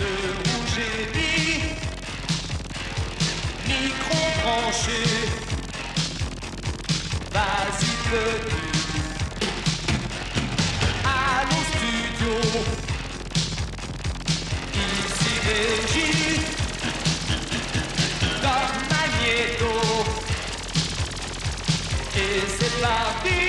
Bleu, rouge et gris, micro branché, vas-y petit. Allô studio, ici Régie, comme Magnéto, et c'est parti.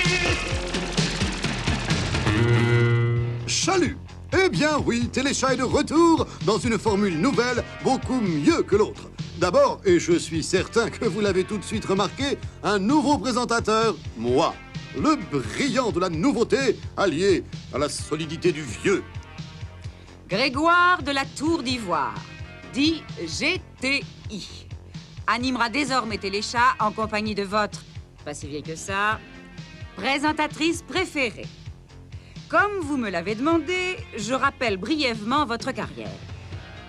Chalut! Eh bien oui, Téléchat est de retour dans une formule nouvelle, beaucoup mieux que l'autre. D'abord, et je suis certain que vous l'avez tout de suite remarqué, un nouveau présentateur, moi. Le brillant de la nouveauté, allié à la solidité du vieux. Grégoire de la Tour d'Ivoire, dit GTI, animera désormais Téléchat en compagnie de votre, pas si vieille que ça, présentatrice préférée. Comme vous me l'avez demandé, je rappelle brièvement votre carrière.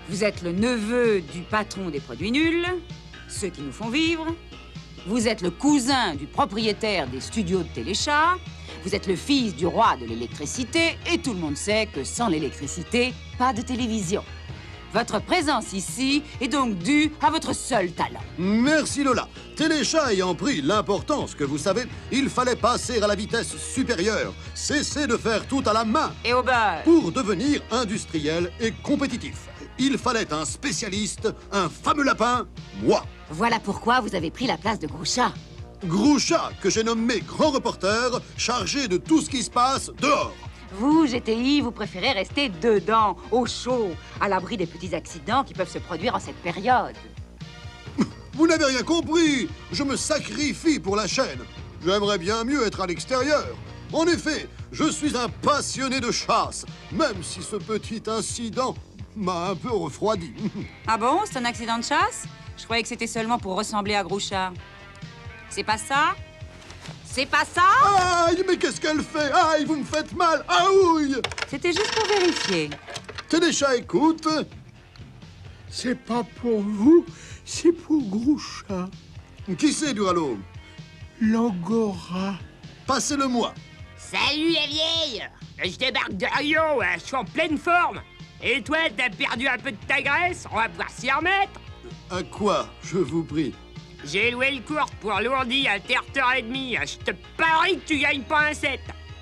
Vous êtes le neveu du patron des produits nuls, ceux qui nous font vivre. Vous êtes le cousin du propriétaire des studios de Téléchat. Vous êtes le fils du roi de l'électricité. Et tout le monde sait que sans l'électricité, pas de télévision. Votre présence ici est donc due à votre seul talent. Merci Lola. Téléchat ayant pris l'importance que vous savez, il fallait passer à la vitesse supérieure, cesser de faire tout à la main. Et au beurre. Pour devenir industriel et compétitif, il fallait un spécialiste, un fameux lapin, moi. Voilà pourquoi vous avez pris la place de Grouchat. Grouchat, que j'ai nommé grand reporter, chargé de tout ce qui se passe dehors. Vous, GTI, vous préférez rester dedans, au chaud, à l'abri des petits accidents qui peuvent se produire en cette période. Vous n'avez rien compris. Je me sacrifie pour la chaîne. J'aimerais bien mieux être à l'extérieur. En effet, je suis un passionné de chasse, même si ce petit incident m'a un peu refroidi. Ah bon, c'est un accident de chasse? Je croyais que c'était seulement pour ressembler à Grouchat. C'est pas ça? C'est pas ça? Aïe, mais qu'est-ce qu'elle fait? Aïe, vous me faites mal. Aouille! C'était juste pour vérifier. Téléchat écoute. C'est pas pour vous, c'est pour Grouchat. Qui c'est, Duralo? L'Angora. Passez-le-moi. Salut la vieille! Je débarque de Rio, je suis en pleine forme. Et toi, t'as perdu un peu de ta graisse? On va pouvoir s'y remettre. À quoi, je vous prie? J'ai loué le cours pour l'ourdi à 7h30. Je te parie que tu gagnes pas un 7.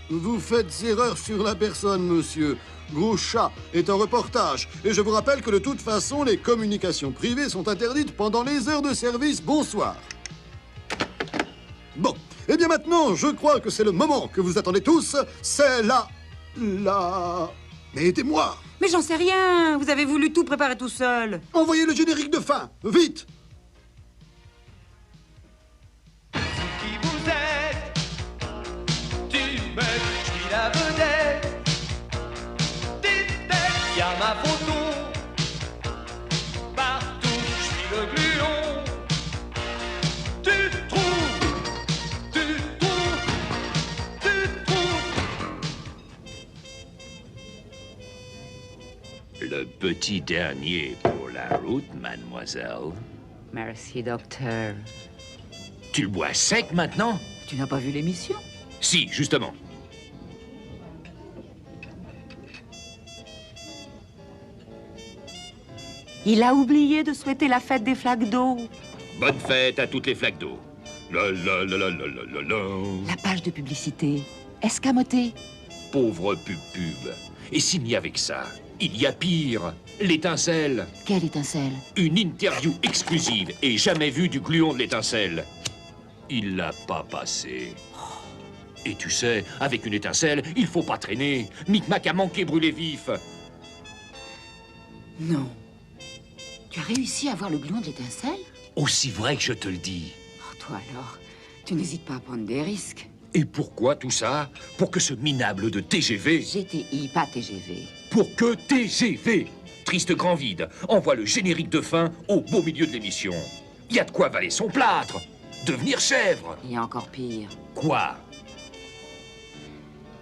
Vous faites erreur sur la personne, monsieur. Grouchat est un reportage. Et je vous rappelle que de toute façon, les communications privées sont interdites pendant les heures de service. Bonsoir. Bon. Eh bien maintenant, je crois que c'est le moment que vous attendez tous. C'est la... Mais aidez-moi. Mais j'en sais rien. Vous avez voulu tout préparer tout seul. Envoyez le générique de fin. Vite. Qui vous êtes? Tu me je suis la vedette. Dites-moi, y a ma photo. Partout, je suis le gluon. Tu trouves. Le petit dernier pour la route, mademoiselle. Merci, docteur. Tu le bois sec maintenant? Tu n'as pas vu l'émission? Si, justement. Il a oublié de souhaiter la fête des flaques d'eau. Bonne fête à toutes les flaques d'eau. La la la la la la la la. La page de publicité. Escamoté. Pauvre pub. Et s'il n'y a avec ça, il y a pire. L'étincelle. Quelle étincelle? Une interview exclusive et jamais vue du gluon de l'étincelle. Il l'a pas passé. Et tu sais, avec une étincelle, il faut pas traîner. Micmac a manqué brûler vif. Non. Tu as réussi à voir le gluon de l'étincelle? Aussi vrai que je te le dis. Oh, toi alors, tu n'hésites pas à prendre des risques. Et pourquoi tout ça? Pour que ce minable de TGV... GTI, pas TGV. Pour que TGV, triste grand vide, envoie le générique de fin au beau milieu de l'émission. Il y a de quoi avaler son plâtre, devenir chèvre. Il y a encore pire. Quoi?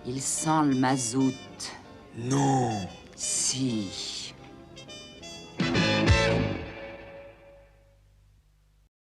Il sent le mazout. Non. Si.